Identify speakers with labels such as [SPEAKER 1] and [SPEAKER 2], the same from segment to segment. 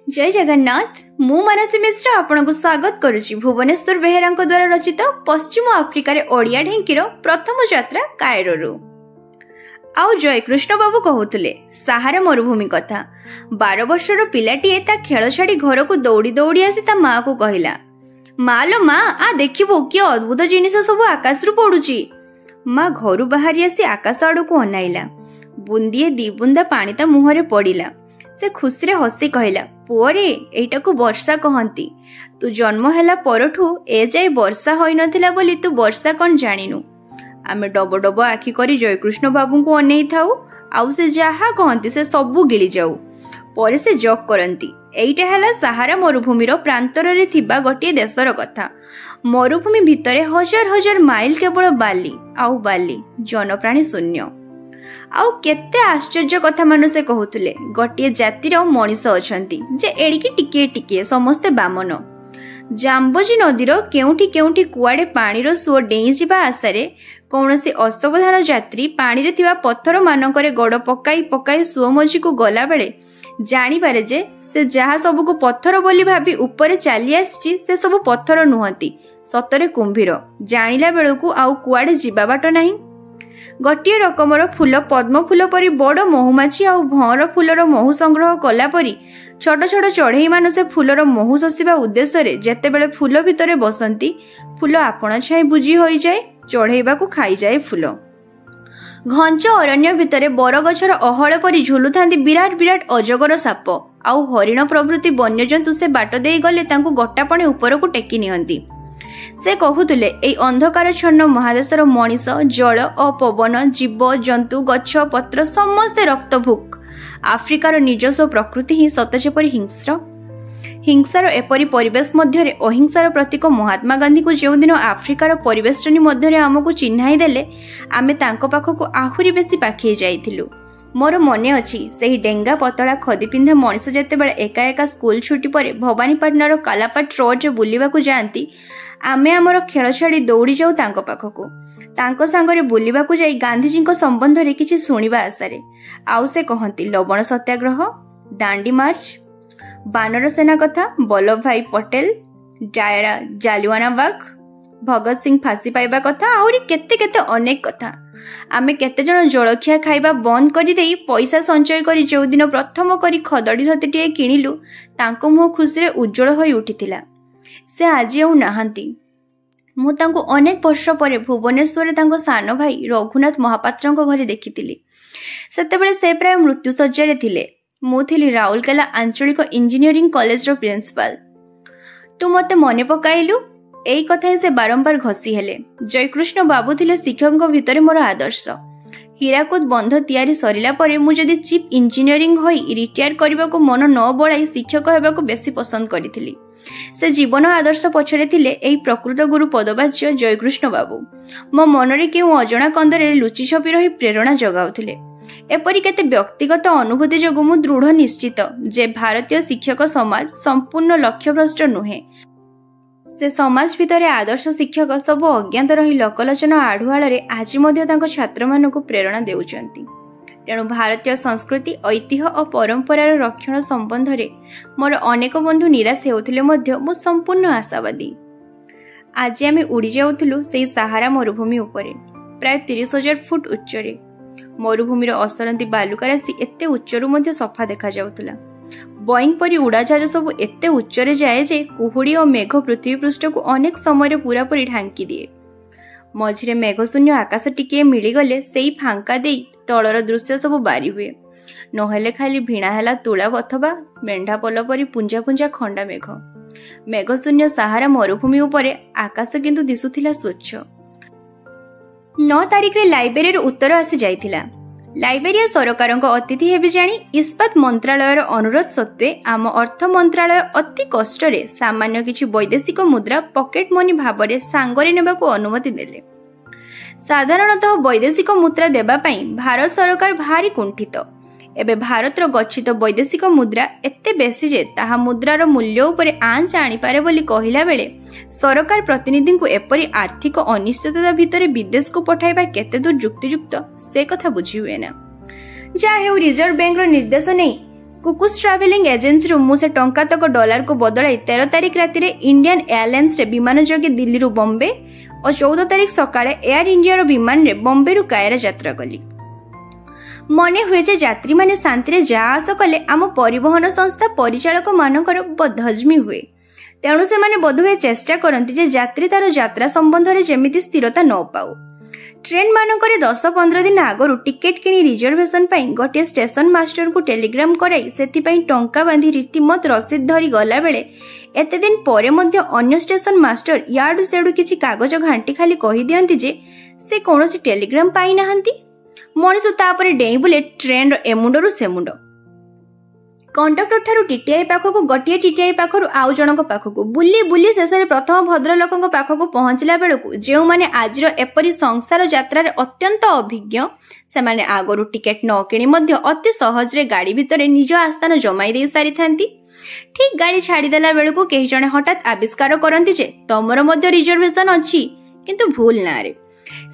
[SPEAKER 1] जय जगन्नाथ मु मानसी मिश्र आपण को स्वागत करुछि भुवनेश्वर बेहेरा द्वारा रचित पश्चिम आफ्रिकार ओडिया ढेंकीर प्रथम यात्रा कायरो। आउ जय कृष्ण बाबू कहूले सहारा मरुभूमि कथा। 12 वर्षर पिलाटीए ता खेल छाड़ी घर को दौड़ी दौड़ी आसी ता माँ को कहला, माँ लो माँ आ देखिबो कि अद्भुत जिनिस सब आकाश रु पड़ुछि। माँ घरु बाहरी आसी आकाश आड़ को अनाइला। बुंदिए दी बुंदा पानी ता मुहरे पड़िला। से खुशी रे हसी कहला, पुअरे एटा को वर्षा कहंती। तू जन्म हैला परठू ए जाय वर्षा होई नथिला बोली तू वर्षा कौन जानिनु। आमे डब डब आखि करी जयकृष्ण बाबू को अनेई थाऊ। आउ से जहा कहंती से सबू गिली जाऊ। परे से जक करंती। एइटा हैला सहारा मरुभूमिर प्रांतर रे थिबा गोटे देशर कथा। मरुभूमि भितरे हजार हजार माइल केवल बाली आउ बाली, जनप्राणी शून्य। आउ केते आश्चर्य कथा मान से कहूले। गोटे जातिर मनीष अछंती जे एडिकी टिके टिके समस्ते बामन। जाम्बोजी नदीर केउठी केउठी कुआडे पानीर सुओ डेई जिबा आशारे कौनसी असावधान यात्री पानी रे थिबा पत्थर मानकरे गोड़ पकाई पकाई सुओ मझी को गला बेले जानी पारे जे से जहा सब को पत्थर बोली भाबी ऊपर चली आसी से सब पत्थर नुहंती, सतरे कुंभीर। जानिला बेलकू आउ कुआडे जिबा बाट नाही। गोटे रकमर फूल पद्म फूल परी बड़ महुमाछी आउ भंवर फूलर महू संग्रह कला परी छोट छोट चढ़ई मान से फूलर महू शोषिबा उद्देश्य जेतेबेले फूल भितरे बसंती फूल आपण छाई बुझी होई जाए, चढ़ईबा को खाई जाए फूल। घंच अरण्य भितरे बरगछर अहळ परी झुलुथांती विराट विराट अजगर साप आउ हरिण प्रभृति वन्यजंतु से बाट देई गले तांकू गट्टापणे ऊपर को टेकी नियंती। से कहूले एई अंधकारच्छन्न महादेशर मनीष जल और पवन जीव जंतु गछ पत्र समस्ते रक्तभुक। आफ्रिकार निजस्व प्रकृति ही सत जेपरी हिंसार एपरी परिवेश मध्य अहिंसार प्रतीक महात्मा गांधी को जो दिन आफ्रिकार परिवेष्टनी मध्य आमको चिन्हाई देले आमे तांको पाखको आहुरी बेसी पाखी जाइथिलु। मोर मने अछि सेही डेंगा पतला खदी पिंधा मनीष जेतेबेले एका एका स्कूल छुट्टी परे भवानीपाटनार कालापाट रोड बुलिबाकू जाआंती आमे आमर खेल छाड़ी दौड़ी जाऊ तांको पाखको। तांको सांगरे बुलिबाकू जाई गांधीजी संबंध रे किछि सुनिबा आशारे। आउ से कहंती लवण सत्याग्रह, दांडी मार्च, बानर सेना कथा, वल्लभ भाई पटेल, डायरा जालियानवाला भगत सिंह फांसी पाइबा कथा आउरी केते केते अनेक कथा। आमे केते जण जलखिया खाइबा बंद करि देई पैसा संचय करी जो दिन प्रथम करी खदड़ी धोतीटिए किनिलु तांको मुह खुशी रे उज्जवल होई उठिथिला। से आज आउ नाहांती। मु तांको अनेक वर्ष परे भुवनेश्वर तांको सान भाई रघुनाथ महापात्रଙ୍କ घरे देखिथिली। सेतेबेले से प्राय मृत्यु सज्जारे थिले। मु थिली राउरकेला आंचलिक इंजीनियरिंग कॉलेज रो प्रिंसिपल। तू मते मने पकाइलु एई कथा से बारंबार घसी हेले। जयकृष्ण बाबू थिले शिक्षकଙ୍କ भितरे मोर आदर्श। हीराकुद बंध तैयारी सरिला परे मु जदि चीफ इंजीनियरिंग होई रिटायर करबा को मन न बळाई शिक्षक हेबा को बेसी पसंद करिथिली। से जीवन आदर्श पछरे थिले एई प्रकृत गुरु पदवाच्य जयकृष्ण बाबू। मो मनरे केउ अजणा कंदरे लुचि छपी रही प्रेरणा जगाउथिले। एपरि केते व्यक्तिगत अनुभूति जोगु मु दृढ़ निश्चित जे भारतीय शिक्षक समाज संपूर्ण लक्ष्यभ्रष्ट नुहे। से समाज भितर आदर्श शिक्षक सब अज्ञात रही लोकलोचन आढ़ुआଳରେ आज मध्य तांको छात्र मानकु प्रेरणा देउचंती। तेणु भारतीय संस्कृति ऐतिह्य और परंपरार रक्षण संबंध रे मोर अनेक बंधु निराश हेउथिले मध्य मु संपूर्ण आशावादी। आज आमे उड़ी जाउथुलु सेई सहारा मरुभूमि उपरे प्राय 30,000 फुट उच्चरे। मरुभूमिर असरंती बालुका राशि एते उच्चरु मध्य सफा देखा जाउथुला। बोइंग परी उड़ाजहाज सब एते उच्चरे जाए जे कुहुड़ी और मेघ पृथ्वी पृष्ठ को अनेक समय पूरापूरी ढांकी दिए। मझिरे मेघशून्य आकाश टिके मिलीगले सेई फांका देई तलर दृश्य सब बारी हुए। नहेले खाली भिणा हैला तुला अथवा मेंढा पल परी पुंजा पुंजा खंडा मेघ। मेघशून्य सहारा मरुभूमि उपरे आकाश किंतु दिसुथिला स्वच्छ। 9 तारिख रे लाइब्रेरी उत्तर आसी जाइथिला। लाइब्रेरिया सरकार अतिथि हेबे जानी इस्पात मंत्रालयर अनुरोध सत्वे आम अर्थ मंत्रालय अति कष्टरे सामान्य किछि वैदेशिक मुद्रा पॉकेट मनी भाबरे सांगरे नेबाको अनुमति देले। साधारणतः वैदेशिक मुद्रा देबा पई भारत सरकार भारी कुंठित। एबे भारतर गच्छित वैदेशिक मुद्रा एते बेसी जे ताहा मुद्रार मूल्य उपरे आंच आनी पारे बोली कहिला बेले सरकार प्रतिनिधि को एपरी आर्थिक अनिश्चितता भितर विदेश को पठाइबा केते दूर युक्तियुक्त से कथा बुझी हुए ना। जा हेउ रिजर्व बैंक रो निर्देश नै कुकुस ट्रावेलिंग एजेंसी मुझे टंका तक डॉलर को बदलाई 13 तारिख राति इंडियन एयरलाइंस विमान जोगे दिल्ली बॉम्बे और 14 तारिख सकाळे एयर इंडिया विमान रे बॉम्बे रु कायरा यात्रा कली। मने हुए जे यात्री माने शांति जा आस कले आम परिवहन संस्था परिचालक मानकर बदहजमी हुए, तेणु से माने बोधहुए चेष्टा करती जे यात्री तार यात्रा संबंध में जेमिति स्थिरता न पाऊ। ट्रेन मानकरे 10-15 दिन आगरू टिकेट किनी रिजर्वेशन पाई गोटे स्टेशन मास्टर को टेलीग्राम कराई सेथिपाई टंका बांधी रीतिमत रसीद धरी गला बेले एते दिन परे मध्य अन्य स्टेशन मास्टर याडू सेडू किछि कागज घांटी खाली कहि दियंती जे से कोनोसी टेलीग्राम पाई नाहंती। मनीष तापरे डेई बुले ट्रेन रो एमुंडरू सेमुंड। कंडक्टर ठारू टीटीआई पाखकु गोटिए टीटीआई पाखरु आउ जनक पाखकु बुली बुली शेषे प्रथम भद्रलोकଙ୍କ पाखकु पहुंचला बेलकु जेउ माने आजिर एपरी संसार यात्रा रे अत्यंत अभिज्ञ से माने आगरु टिकेट न किणी मध्य अति सहज रे गाड़ी भितरे निज आस्थान जमाई दे सारी थांती। ठीक गाड़ी छाड़ी देला बेलकु केही जणे हठात आविष्कार करंती जे तमरो मध्य रिजर्वेशन अछि किंतु भूल ना रे।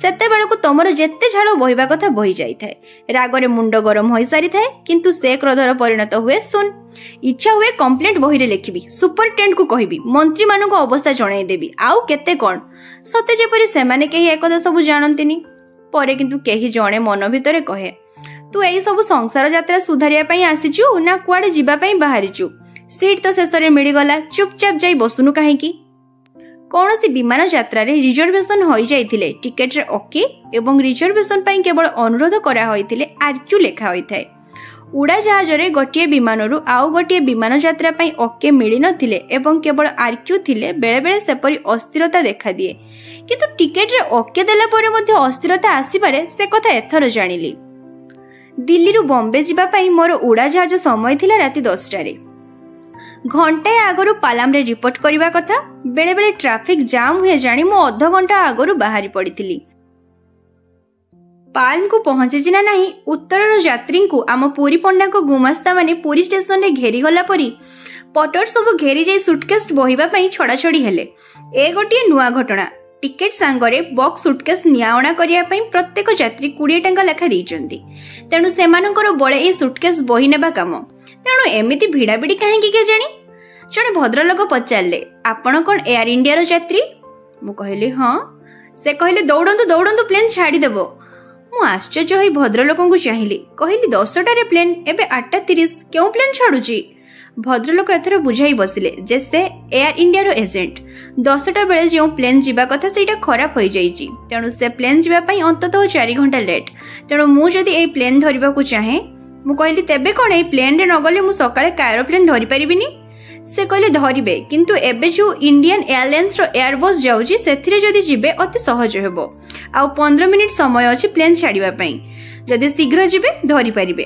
[SPEAKER 1] सेते बेलकु तमरो जेते झाड़ बहिबा कथा बहि जाई थाए, रागरे मुंड गरम होई सारी थाए किंतु से क्रोधर परिणत हुए सुन। इच्छा हुए कंप्लेंट बही रे लिखिबी, सुपरटेंडेंट को कहबी, मंत्री मानको अवस्था जणाई देबी, आउ केते कोन सते जेपरि सेमाने केही एकदा सब जानंतिनी। परे किंतु केही जणे मन भितरे कहे तू एई सब संसार यात्रा सुधारिया पई आसीचु ना कुआडे जिबा पई बाहरिचु, सीट तो शेषरे मिली गला, चुपचाप जाई बसुनु काहेकी। कौन सी विमान यात्रा रे रिजर्वेशन होई जाइथिले टिकेट रे ओके एवं रिजर्वेशन पई केवल अनुरोध करा होइथिले आरक्यू लेखा होइथाय। उड़ा जहाज रे गोटिए विमानरू आउ गोटिए विमान यात्रा पई ओके मिली नथिले एवं केवल आरक्यू थिले बेले बेले सेपरी अस्थिरता देखा दिए, किंतु टिकेट रे ओके देला परे मध्ये अस्थिरता आसी पारे से कथा एथर जानिली। दिल्ली रु बॉम्बे जिबा पई मोर उड़ा जहाज समय थिला राति 10टा रे। घंटाए आगरू पालाम रे रिपोर्ट करबा कथा, बेले बेले ट्रैफिक जाम हुए जानी मो अध घंटा आगरू बाहरी पड़िथिली। पाल्म को पहुंचे जिना नहीं उत्तर यात्री को आम पुरी पंडा को गुमास्ता माने पुरी स्टेशन रे घेरी गला परी पटर सब घेरी जाई सुटकेस बहिबा पई छड़ा छड़ी हेले। ए गोटिए नुआ घटना। टिकेट सांगरे बॉक्स सुटकेस नियावणा करिया पई प्रत्येक यात्री 20 टंका लेखा देइचंती, तेणु सेमानकर बळे ए सुटकेस बही नेबा काम। तेणु एमिति भिड़ा भिड़ी कहीं के जानी। जड़े भद्रलोक पचारे आपण कौन एयर इंडिया यात्री? मु कहली हाँ। से कहले दौड़ंतु दौड़ंतु प्लेन छाड़ीदेव। मु आश्चर्य होई भद्रलोक को चाहिली, कहली 10टारे प्लेन एबे 8:30 क्यों प्लेन छाड़ुची? भद्रलोक एथर बुझाई बसिले जे से एयर इंडिया एजेंट 10टा बेले जो प्लेन जीवा कथा सेटा खराब हो जाइछि, तेणु से प्लेन जीवा पई अंततः 4 घंटा लेट। तेणु मु जदि ए प्लेन धरिबा को चाहे मु कहली तेबे कोन ए प्लेन रे न गले मु सकाळे कायरो प्लेन धरि परिबिनी? से कहले धरिबे, किंतु एबे जो इंडियन एयरलाइंस रो एयरबस जाउची सेथिरे जदि जिबे अति सहज हेबो, आ 15 मिनिट समय अछि प्लेन छाड़िबा पई, जदि शीघ्र जिबे धरि परिबे।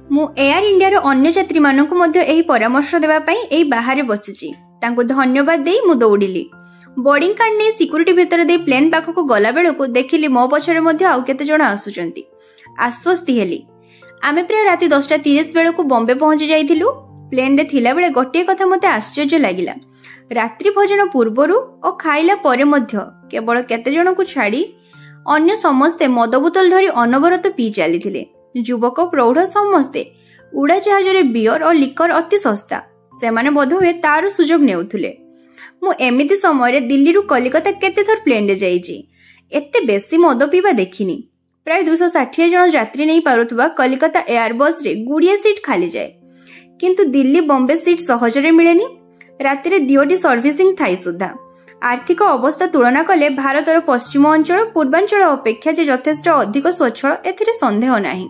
[SPEAKER 1] मु एयर इंडिया रो अन्य यात्री मानकु मध्ये एही परामर्श देबा पई एही बाहरे बसिची। तांको धन्यवाद देई मु दौड़िली। बोर्डिंग कार्ड नै सिक्युरिटी भितर दे प्लेन पाखको गला बेलको देखिली मो पछरे मध्ये आउ केते जण आसुचंती। आश्वस्ति हेली। आमे प्राय राति 10:30 बेलको बॉम्बे पहुंची जाइथिलु। प्लेन रे थिला बेले गोटे कथा मते आश्चर्य लागिला। रात्रि भोजन पूर्वरु और खाइला परे मध्ये केवल केते जण को छाड़ी अन्य समस्ते मद बोतल धरी अनवरत पी चलीथिले। युवक प्रौढ़ समस्ते उड़ा जहाज रे बियर और लिकर अति सस्ता, सेमाने बोधहुए तार सुजोग नेउथुले। मु एमिति समय रे दिल्ली रु कलिकता केते थर प्लेन रे जाइछि, एते बेसी मद पीबा देखिनी। प्राय 260 जन यात्री नहीं पारुथबा कलिकता एयरबस रे गुड़िया सीट खाली जाए, किंतु दिल्ली बॉम्बे सीट सहजरे मिलेनी। राति रे 2टी सर्विसिंग थाई सुधा। आर्थिक अवस्था तुलना कले भारतर पश्चिम अंचल पूर्वांचल अपेक्षा जे यथेष्ट अधिक स्वच्छल एथिरे संदेह नाही।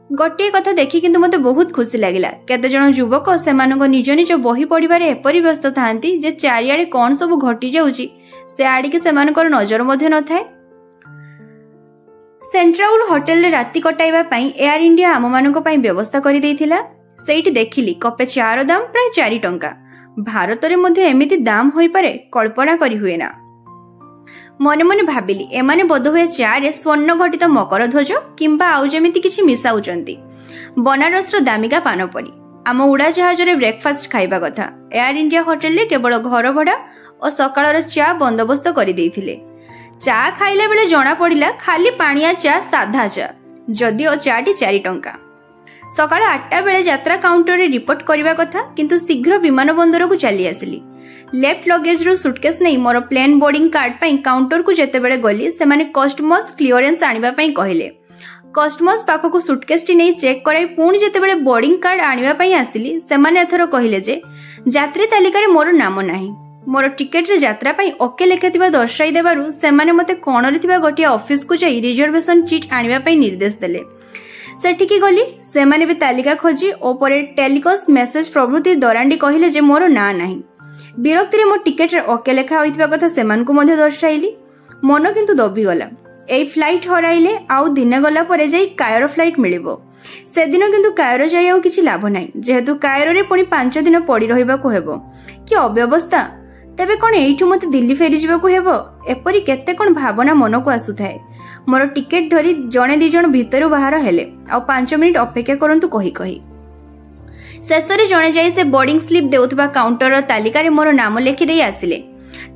[SPEAKER 1] गोटे कथा देखि किंतु मते बहुत खुशी लागिला। केते जन युवक सेमानक निज निज बही पढ़िबारे एपरि व्यस्त थांती जे चारियाडे कोन सब घटी जाउची से आडी के सेमानकर नजर मध्ये न थाए। सेंट्राल होटल रे राति कटाइबा पई एयर इंडिया आम मानक पई व्यवस्था करि देइथिला। सेठी देखिली कपे चार दाम प्राय 4 टंका। भारत रे मध्ये एमिति दाम होई पारे कल्पना करि हुए ना। मने मने भाबिली एमाने बोधहुए चारे स्वर्ण घटित मकर ध्वज किंबा आउ जेमिति किछि मिसाउचंती। बनारस रो दामिका पान पड़ी आम उड़ा जहाज रे ब्रेकफास्ट खाइबा कथा। एयर इंडिया होटल रे केवल घर भड़ा और सकाळर चा बंदोबस्त करि देइथिले। चा खाइला बेले जना पड़िला खाली पानिया चा साधा चा, जदिओ चाटी 4 टंका। सकाळ 8टा बेले यात्रा काउंटर रे रिपोर्ट करबा कथा किंतु शीघ्र विमान बंदर को चली आसिली। लेफ्ट लगेज रु सुटकेस नहीं मोर प्लेन बोर्डिंग कार्ड पई काउंटर को जेते बेले गली से माने कस्टमर्स क्लियरेंस आनिबा पई कहिले। कस्टमर्स पाखक सुटकेस टी नहीं चेक कराई पुणी जेते बेले बोर्डिंग कार्ड आनिबा पई आसिली से माने एथरो कहिले जे यात्री तालिका रे मोर नाम नाही। मोर टिकेट रे यात्रा पई ओके लेखाथिबा दर्शाई देबारु से माने मते कोणरे थिबा गोटी ऑफिस को जाई रिजर्वेशन चिट आनिबा पई निर्देश देले। सेठिकी गली से माने भी तालिका खोजी ओपरे टेलिकॉस मेसेज प्रभृति दरांडी कहिले जे मोर ना नाही। विरक्ति रे मो टिकेट रे ओके लेखा होइथिबा कथा सेमान को मध्ये दर्शाइली। मन किंतु दबी गला। एई फ्लाइट हराइले आउ दिन गला परे जाई कायरो फ्लाइट मिलिबो। से दिन किंतु कायरो जाई आउ किछि लाभ नाही जेहेतु कायरो रे पुनी 5 दिन पड़ी रहिबा को हेबो। कि अव्यवस्था तेबे कोन एइठु मते दिल्ली फेरी जिबा को हेबो। एपरि केते कोन भावना मन को आसुथाय। मोर टिकेट धरी जणे दी जण भितरु बाहर हेले आ 5 मिनिट अपेक्षा करंतु कहि कहि शेषरे जणे जाई से बोर्डिंग स्लिप देउथबा काउंटर तालिका रे मोर नाम लेखि देई आसिले।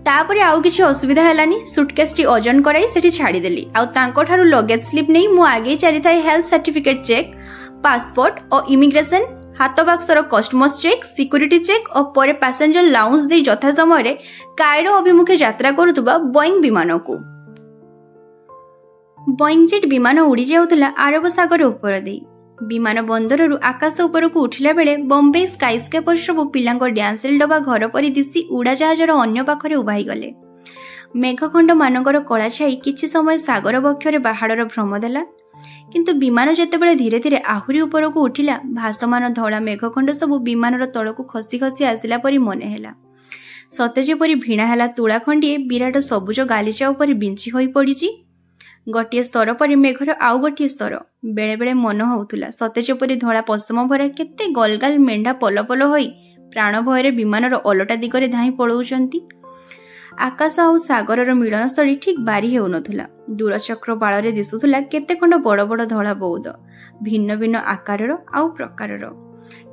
[SPEAKER 1] तापरे आउ किछि असुविधा हलानी। सुटकेस टी ओजन कराई सेठी छाडी देली आ तांको ठारू लगेज स्लिप नै मु आगे चली थाई हेल्थ सर्टिफिकेट चेक, पासपोर्ट और इमिग्रेशन, हाथ बाक्सर कस्टमर्स चेक, सिक्यूरिटी चेक और परे पैसेंजर लाउंज दे यथा समय रे कायरो अभिमुखे यात्रा करुथबा बोइंग विमान को। बोइंग जेट विमान उड़ी जाउथला अरब सागर ऊपर दे। विमान बंदर रु आकाश ऊपर को उठिला बेले बॉम्बे स्काईस्केपर सब पिलांको डांसिल डबा घर परि दिसी उड़ा जहाजर अन्य पाखरे उभाई गले। मेघखंड मानकर कला छाई किछि समय सागर बक्षरे बाहाडर भ्रम देला किंतु विमान जेतेबेले धीरे धीरे आहुरी ऊपर को उठिला भासमान धला मेघखंड सब विमानर तळकु खसी खसी आसिला परि मने हेला। सते जेपरि भिणा हेला तुळा खंडिए विराट सबुज गालिचा ऊपर बिंची होई पड़िछि। गोटे स्तर पर मेघर आउ गोटे स्तर बेले बेले मन होउथुला सते जेपरि धला पश्चिम भरा केते गलगाल मेंढा पल पल होई प्राण भୟରେ विमानर ओलटा दिगरे धाई पळौचंती। आकाश आउ सागरर मिलनस्थली ठीक बारी हेउनथुला। दूरचक्र बाଳରେ दिसुथुला केते खंड बड़ बड़ धला बौद भिन्न भिन्न आकारर आउ प्रकारर।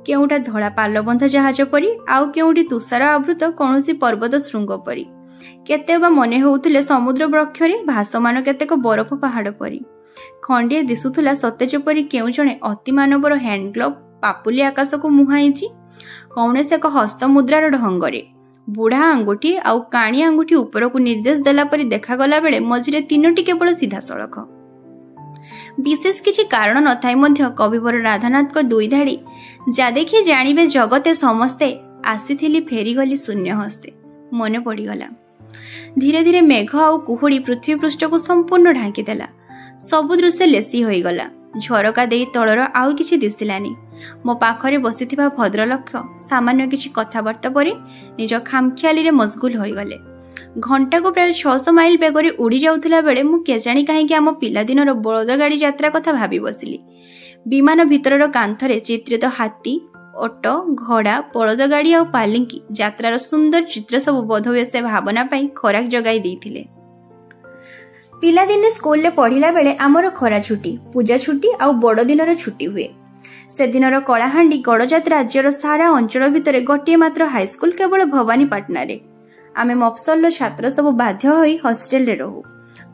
[SPEAKER 1] केउटा धला पालबंधा जहाज परी आउ केउटी तुषार आवृत कौनसी पर्वत शृंग परी। केते बा मने होउथले समुद्र वृक्षरे भासमान केतेक बरफ पहाड़ परी। खंडिए दिसुथुला सते जेपरि केउ जणे अति मानवर हैंड ग्लोव पापुली आकाश को मुहाईची कौनसी एक हस्त मुद्रार ढंगरे। बुढ़ा आंगुठी आउ काणी आंगुठी ऊपर को निर्देश देला परी देखागला बेले मझिरे 3टी केवल सीधा सड़क। विशेष किछि कारण नथाई मध्य कविवर राधानाथ को 2 धाड़ी जा देखि जानिबे जगते समस्ते आसीथिली फेरी गली शून्य हस्ते मने पड़ीगला। धीरे धीरे मेघ आउ कुहुड़ी पृथ्वी पृष्ठ को संपूर्ण ढांकी देला। सबु दृश्य लेसी होई गला। झरका देई तळर आउ किछि दिसिलानी। मो पाखरे बसिथिबा भद्रलक्ष सामान्य किछि कथाबार्ता परि निज खामखियाली रे मशगुल होई गले। घंटा को प्राय 600 माइल बेगरे उड़ी जाउथला बेले मु केजाणी काहेकि आम पिला दिनर बळद गाड़ी यात्रा कथा भाबी बसिली। विमान भितरर कांथरे चित्रित हाथी, ओटो, घोड़ा, बळद गाड़ी आ पालिंकी यात्रार सुंदर चित्र सब बोधवे से भावना पई खराक जगाई देइथिले। पिला दिने स्कूल ले पढ़िला बेले आमर खरा छुट्टी, पूजा छुट्टी आ बड़ दिनर छुट्टी हुए। से दिनर कलाहांडी गड़जात राज्यर सारा अंचल भितर गोटे मात्र हाईस्कूल केवल भवानीपाटना रे। आमे मफसल छात्र सब बाध्य होई हॉस्टेल रे रहू।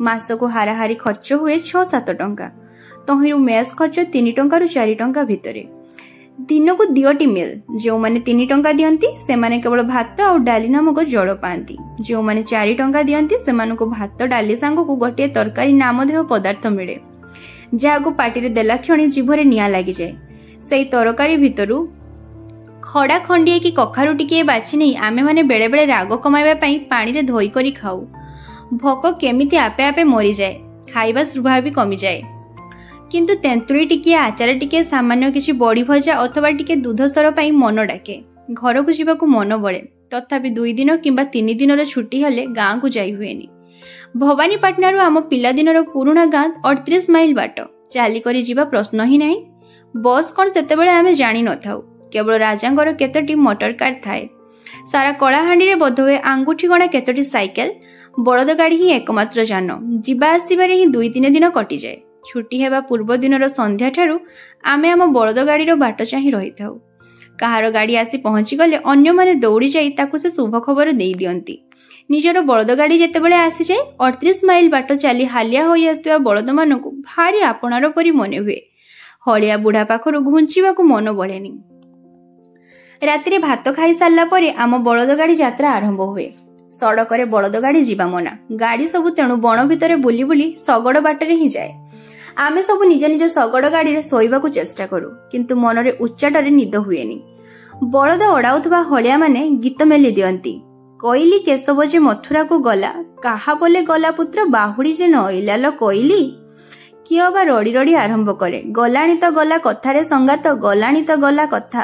[SPEAKER 1] मास को हाराहारी खर्च हुए 6-7 टंका। तहिरु मेस खर्च 3 टंका रु 4 टंका भितरे। दिन को 2टी मेल। जो माने 3 टंका दियंती से माने केवल भात और डाली नामक जल पाती। जो माने 4 टंका दियंती से मानको भात डाली सांग को गोटे तरकारी नामधेय पदार्थ मिले जहाँ को पार्टी रे देला क्षणी जीभरे निया लागि जाए। सेई तरकारी भितरु खड़ा खंडिए कि कखारु टिके बाछि नै आमे माने बेले बेले राग कमाइबा पई पानी रे धोई करी खाऊ। भोक केमिति आपे आपे मरी जाए, खाइबा स्वभाव भी कमी जाए। किंतु तेंतुड़ी टिके आचार टिके सामान्य किछि बड़ी भजा अथवा टिके दूध सर पई मन डाके। घर को जीवा को मन बळे तथापि 2 दिन किंबा 3 दिनर छुट्टी हले गाँ को जाई हुएनी। भवानीपाटना रु आम पिला दिनर पुराना गाँ 38 माइल बाट चाली करी जीवा प्रश्न ही नहीं। बस कौन सेतेबेले आमे जानी न थाउ। केवल राजांगर केतोटी मोटर कार थाए। सारा कलाहांडी रे बोधवे आंगुठी गणा केतोटी साइकेल, बड़द गाड़ी ही एकमात्र जान। जीवा आसीबारे ही 2-3 दिन कटि जाए। छुट्टी हेबा पूर्व दिनर संध्या ठारू आमे आम बड़द गाड़ीर बाट चाहि रही थाउ। कहार गाड़ी आसी पहुंची गले अन्य माने दौड़ी जाई ताकू से शुभ खबर देई दियंती। निजर बड़द गाड़ी जेतेबेले आसी जाए 38 माइल बाट चाली हालिया होई आसुवा बड़द मानकु भारी आपणार परी मने हुए। ହଳିଆ ବୁଢ଼ା ପାଖରୁ ଘୁଞ୍ଚିବାକୁ ମନ ବଢ଼େନି। ରାତିରେ ଭାତ ଖାଇ ସାରିଲା ପରେ ଆମ ବଳଦ ଗାଡ଼ି ଯାତ୍ରା ଆରମ୍ଭ ହୁଏ। ସଡ଼କରେ ବଳଦ ଗାଡ଼ି ଯିବା ମନା। ଗାଡ଼ି ସବୁ ତେଣୁ ବଣ ଭିତରେ ବୁଲି ବୁଲି ଶଗଡ଼ ବାଟରେ ହିଁ ଯାଏ। ଆମେ ସବୁ ନିଜ ନିଜ ଶଗଡ଼ ଗାଡ଼ିରେ ଶୋଇବାକୁ ଚେଷ୍ଟା କରୁ, କିନ୍ତୁ ମନରେ ଉଚ୍ଚାଟରେ ନିଦ ହୁଏନି। ବଳଦ ଅଡ଼ାଉଥିବା ହଳିଆମାନେ ଗୀତ ମେଲି ଦିଅନ୍ତି। କୋଇଲି କେଶବ ଯେ ମଥୁରାକୁ ଗଲା, କାହା ବୋଲେ ଗଲା ପୁତ୍ର ବାହୁଡ଼ି ଯେ ନଇଲା ଲ କୋଇଲି। କିଏ ଅବା ରଡ଼ି ରଡ଼ି ଆରମ୍ଭ କରେ, ଗଲାଣି ତ ଗଲା କଥାରେ ସଙ୍ଗାତ, ଗଲାଣି ତ ଗଲା କଥା।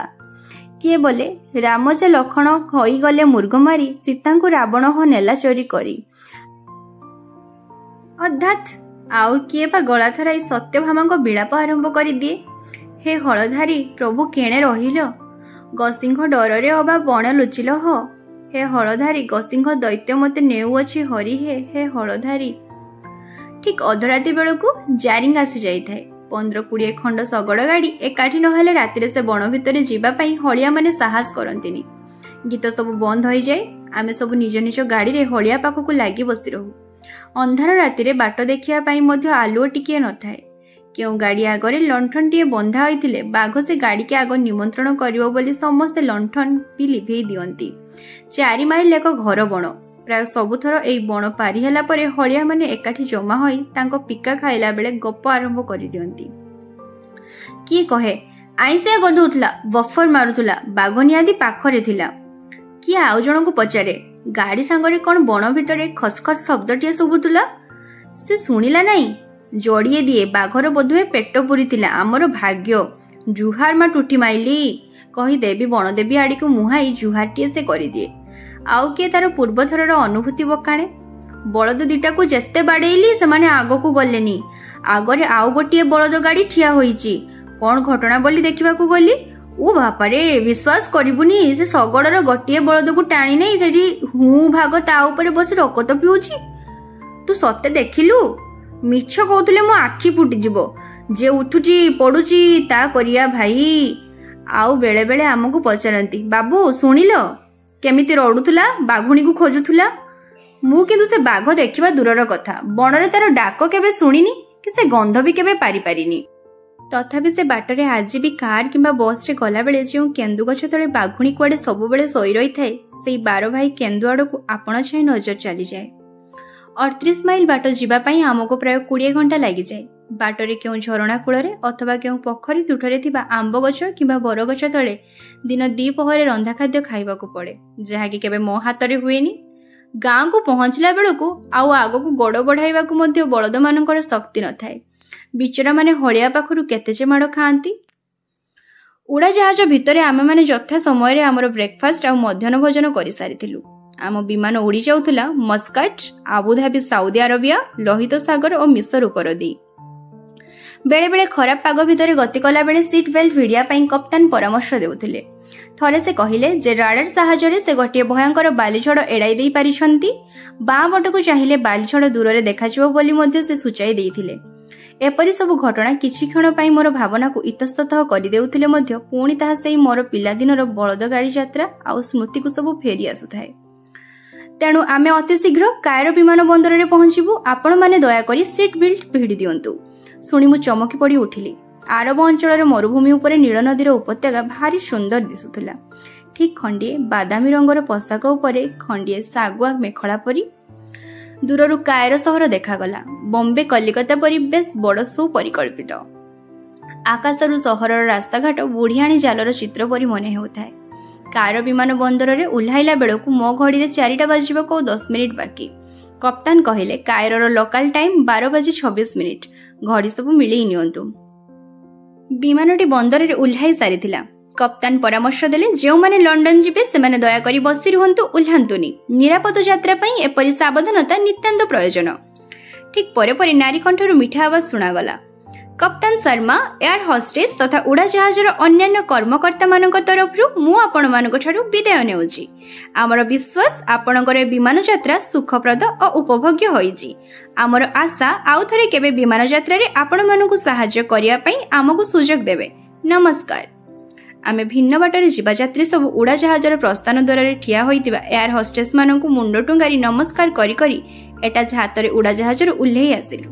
[SPEAKER 1] କିଏ ବୋଲେ ରାମ ଯେ ଲକ୍ଷ୍ମଣ ହୋଇଗଲେ ମୃଗ ମାରି, ସୀତାଙ୍କୁ ରାବଣ ନେଲା ଚୋରି କରି। ଅର୍ଥାତ୍ ଆଉ କିଏ ବା ଗଳା ଥରାଇ ସତ୍ୟଭାମାଙ୍କ ବିଳାପ ଆରମ୍ଭ କରିଦିଏ। ହେ ହଳଧାରୀ ପ୍ରଭୁ କେଣେ ରହିଲ, ଗସିଙ୍ଘ ଡରରେ ଅବା ବଣ ଲୁଚିଲ ହ। ହେ ହଳଧାରୀ ଗସିଙ୍ଘ ଦୈତ୍ୟ ମତେ ନେଉଅଛି ହରି ହେ, ହେ ହଳଧାରୀ। ଠିକ୍ ଅଧରାତି ବେଳକୁ ଜାରିଙ୍ଗ ଆସି ଯାଇଥାଏ। 15-20 ଖଣ୍ଡ ଶଗଡ଼ ଗାଡ଼ି ଏକାଠି ନହେଲେ ରାତିରେ ସେ ବଣ ଭିତରେ ଯିବା ପାଇଁ ହଳିଆମାନେ ସାହସ କରନ୍ତିନି। ଗୀତ ସବୁ ବନ୍ଦ ହୋଇଯାଏ। ଆମେ ସବୁ ନିଜ ନିଜ ଗାଡ଼ିରେ ହଳିଆ ପାଖକୁ ଲାଗି ବସି ରହୁ। ଅନ୍ଧାର ରାତିରେ ବାଟ ଦେଖିବା ପାଇଁ ମଧ୍ୟ ଆଲୁଅ ଟିକିଏ ନଥାଏ। କେଉଁ ଗାଡ଼ି ଆଗରେ ଲଣ୍ଠନଟିଏ ବନ୍ଧା ହୋଇଥିଲେ ବାଘ ସେ ଗାଡ଼ିକି ଆଗ ନିମନ୍ତ୍ରଣ କରିବ ବୋଲି ସମସ୍ତେ ଲଣ୍ଠନ ବି ଲିଭେଇ ଦିଅନ୍ତି। 4 ମାଇଲ ଏକ ଘର ବଣ। ପ୍ରାୟ ସବୁଥର ଏଇ ବଣ ପାରି ହେଲା ପରେ ହଳିଆମାନେ ଏକାଠି ଜମା ହୋଇ ତାଙ୍କ ପିକା ଖାଇଲା ବେଳେ ଗପ ଆରମ୍ଭ କରିଦିଅନ୍ତି। କିଏ କହେ ଆଇଁଷିଆ ଗଧଉଥିଲା, ବଫର ମାରୁଥିଲା, ବାଘ ନିହାତି ପାଖରେ ଥିଲା। କିଏ ଆଉ ଜଣଙ୍କୁ ପଚାରେ ଗାଡ଼ି ସାଙ୍ଗରେ କ'ଣ ବଣ ଭିତରେ ଖସଖସ ଶବ୍ଦଟିଏ ଶୁଭୁଥିଲା? ସେ ଶୁଣିଲା ନାହିଁ, ଯୋଡ଼ିଏ ଦିଏ, ବାଘର ବୋଧହୁଏ ପେଟ ପୁରିଥିଲା, ଆମର ଭାଗ୍ୟ। ଜୁହାର ମା ଟୁଠି ମାଇଲି କହି ଦେବୀ ବଣଦେବୀ ଆଡ଼ିକୁ ମୁହାଁଇ ଜୁହାରଟିଏ ସେ କରିଦିଏ। ଆଉ କିଏ ତାର ପୂର୍ବଥରର ଅନୁଭୂତି ବକାଣେ। ବଳଦ ଦିଟାକୁ ଯେତେ ବାଡ଼େଇଲି ସେମାନେ ଆଗକୁ ଗଲେନି। ଆଗରେ ଆଉ ଗୋଟିଏ ବଳଦ ଗାଡ଼ି ଠିଆ ହୋଇଛି। କ'ଣ ଘଟଣା ବୋଲି ଦେଖିବାକୁ ଗଲି। ଓ ବାପାରେ, ବିଶ୍ୱାସ କରିବୁନି, ସେ ଶଗଡ଼ର ଗୋଟିଏ ବଳଦକୁ ଟାଣି ନେଇ ସେଠି ହୁଁ ଭାଗ ତା ଉପରେ ବସି ରକତ ପିଉଛି। ତୁ ସତେ ଦେଖିଲୁ? ମିଛ କହୁଥିଲେ ମୋ ଆଖି ଫୁଟିଯିବ। ଯେ ଉଠୁଛି ପଡୁଛି ତା କରିବା ଭାଇ। ଆଉ ବେଳେ ବେଳେ ଆମକୁ ପଚାରନ୍ତି ବାବୁ ଶୁଣିଲ କେମିତି ରଡୁଥିଲା, ବାଘୁଣୀକୁ ଖୋଜୁଥିଲା। ମୁଁ କିନ୍ତୁ ସେ ବାଘ ଦେଖିବା ଦୂରର କଥା, ବଣରେ ତାର ଡାକ କେବେ ଶୁଣିନି କି ସେ ଗନ୍ଧ ବି କେବେ ପାରିପାରିନି। ତଥାପି ସେ ବାଟରେ ଆଜି ବି କାର କିମ୍ବା ବସରେ ଗଲାବେଳେ ଯେଉଁ କେନ୍ଦୁ ଗଛ ତଳେ ବାଘୁଣୀ କୁଆଡ଼େ ସବୁବେଳେ ଶୋଇ ରହିଥାଏ, ସେଇ 12 ଭାଇ କେନ୍ଦୁ ଆଡ଼କୁ ଆପଣ ଛାଇଁ ନଜର ଚାଲିଯାଏ। 38 ମାଇଲ ବାଟ ଯିବା ପାଇଁ ଆମକୁ ପ୍ରାୟ 20 ଘଣ୍ଟା ଲାଗିଯାଏ। ବାଟରେ କେଉଁ ଝରଣା କୂଳରେ ଅଥବା କେଉଁ ପୋଖରୀ ତୁଠରେ ଥିବା ଆମ୍ବ ଗଛ କିମ୍ବା ବରଗଛ ତଳେ ଦିନ 2 ପହରେ ରନ୍ଧା ଖାଦ୍ୟ ଖାଇବାକୁ ପଡ଼େ, ଯାହାକି କେବେ ମୋ ହାତରେ ହୁଏନି। ଗାଁକୁ ପହଞ୍ଚିଲା ବେଳକୁ ଆଉ ଆଗକୁ ଗୋଡ଼ ବଢ଼ାଇବାକୁ ମଧ୍ୟ ବଳଦମାନଙ୍କର ଶକ୍ତି ନଥାଏ। ବିଚରାମାନେ ହଳିଆ ପାଖରୁ କେତେ ଯେ ମାଡ଼ ଖାଆନ୍ତି। ଉଡ଼ାଜାହାଜ ଭିତରେ ଆମେମାନେ ଯଥା ସମୟରେ ଆମର ବ୍ରେକଫାଷ୍ଟ ଆଉ ମଧ୍ୟାହ୍ନ ଭୋଜନ କରିସାରିଥିଲୁ। ଆମ ବିମାନ ଉଡ଼ି ଯାଉଥିଲା ମସ୍କାଟ, ଆବୁଧାବି ସାଉଦି ଆରବିଆ, ଲୋହିତ ସାଗର ଓ ମିଶର ଉପର ଦେଇ। ବେଳେବେଳେ ଖରାପ ପାଗ ଭିତରେ ଗତି କଲାବେଳେ ସିଟ୍ ବେଲ୍ଟ ଭିଡ଼ିବା ପାଇଁ କପ୍ତାନ ପରାମର୍ଶ ଦେଉଥିଲେ। ଥରେ ସେ କହିଲେ ଯେ ରାଡାର ସାହାଯ୍ୟରେ ସେ ଗୋଟିଏ ଭୟଙ୍କର ବାଲିଝଡ଼ ଏଡ଼ାଇ ଦେଇ ପାରିଛନ୍ତି। ବାଁ ପଟକୁ ଚାହିଁଲେ ବାଲିଝଡ଼ ଦୂରରେ ଦେଖାଯିବ ବୋଲି ମଧ୍ୟ ସେ ସୂଚାଇ ଦେଇଥିଲେ। ଏପରି ସବୁ ଘଟଣା କିଛି କ୍ଷଣ ପାଇଁ ମୋର ଭାବନାକୁ ଇତସ୍ତତଃ କରିଦେଉଥିଲେ ମଧ୍ୟ ପୁଣି ତାହା ସେଇ ମୋର ପିଲାଦିନର ବଳଦ ଗାଡ଼ି ଯାତ୍ରା ଆଉ ସ୍ମୃତିକୁ ସବୁ ଫେରି ଆସୁଥାଏ। ତେଣୁ ଆମେ ଅତି ଶୀଘ୍ର କାଏରୋ ବିମାନ ବନ୍ଦରରେ ପହଞ୍ଚିବୁ, ଆପଣମାନେ ଦୟାକରି ସିଟ୍ ବେଲ୍ଟ ଭିଡ଼ି ଦିଅନ୍ତୁ। ଶୁଣି ମୁଁ ଚମକି ପଡ଼ି ଉଠିଲି। ଆରବ ଅଞ୍ଚଳର ମରୁଭୂମି ଉପରେ ନୀଳ ନଦୀର ଉପତ୍ୟକା ଭାରି ସୁନ୍ଦର ଦିଶୁଥିଲା। ଠିକ୍ ଖଣ୍ଡିଏ ବାଦାମୀ ରଙ୍ଗର ପୋଷାକ ଉପରେ ଖଣ୍ଡିଏ ଶାଗୁଆ ମେଖଳା ପରି। ଦୂରରୁ କାଏରୋ ସହର ଦେଖାଗଲା, ବମ୍ବେ କଲିକତା ପରି ବେଶ ବଡ଼ ସୁପରିକଳ୍ପିତ। ଆକାଶରୁ ସହରର ରାସ୍ତାଘାଟ ବୁଢ଼ିଆଣୀ ଜାଲର ଚିତ୍ର ପରି ମନେ ହେଉଥାଏ। କାଏରୋ ବିମାନ ବନ୍ଦରରେ ଓହ୍ଲାଇଲା ବେଳକୁ ମୋ ଘଡ଼ିରେ 4ଟା ବାଜିବାକୁ ଆଉ 10 ମିନିଟ୍ ବାକି। କପ୍ତାନ କହିଲେ କାଏରୋର ଲୋକାଲ ଟାଇମ୍ 12:26। ଘଡ଼ି ସବୁ ମିଳେଇ ନିଅନ୍ତୁ। ବିମାନଟି ବନ୍ଦରରେ ଓହ୍ଲାଇ ସାରିଥିଲା। କପ୍ତାନ ପରାମର୍ଶ ଦେଲେ ଯେଉଁମାନେ ଲଣ୍ଡନ ଯିବେ ସେମାନେ ଦୟାକରି ବସି ରୁହନ୍ତୁ, ଓହ୍ଲାନ୍ତୁନି। ନିରାପଦ ଯାତ୍ରା ପାଇଁ ଏପରି ସାବଧାନତା ନିତାନ୍ତ ପ୍ରୟୋଜନ। ଠିକ୍ ପରେ ପରେ ନାରୀ କଣ୍ଠରୁ ମିଠା ଆବାଜ ଶୁଣାଗଲା। କପ୍ତାନ ଶର୍ମା, ଏୟାର ହୋଷ୍ଟେସ ତଥା ଉଡ଼ାଜାହାଜର ଅନ୍ୟାନ୍ୟ କର୍ମକର୍ତ୍ତାମାନଙ୍କ ତରଫରୁ ମୁଁ ଆପଣମାନଙ୍କଠାରୁ ବିଦାୟ ନେଉଛି। ଆମର ବିଶ୍ୱାସ ଆପଣଙ୍କର ଏ ବିମାନ ଯାତ୍ରା ସୁଖପ୍ରଦ ଓ ଉପଭୋଗ୍ୟ ହୋଇଛି। ଆମର ଆଶା ଆଉ ଥରେ କେବେ ବିମାନ ଯାତ୍ରାରେ ଆପଣମାନଙ୍କୁ ସାହାଯ୍ୟ କରିବା ପାଇଁ ଆମକୁ ସୁଯୋଗ ଦେବେ। ନମସ୍କାର। ଆମେ ଭିନ୍ନ ବାଟରେ ଯିବା ଯାତ୍ରୀ ସବୁ ଉଡ଼ାଜାହାଜର ପ୍ରସ୍ଥାନ ଦ୍ୱାରରେ ଠିଆ ହୋଇଥିବା ଏୟାର ହୋଷ୍ଟେସମାନଙ୍କୁ ମୁଣ୍ଡ ଟୁଙ୍ଗାରି ନମସ୍କାର କରି କରି ଏଟା ହାତରେ ଉଡ଼ାଜାହାଜରୁ ଓହ୍ଲେଇ ଆସିଲୁ।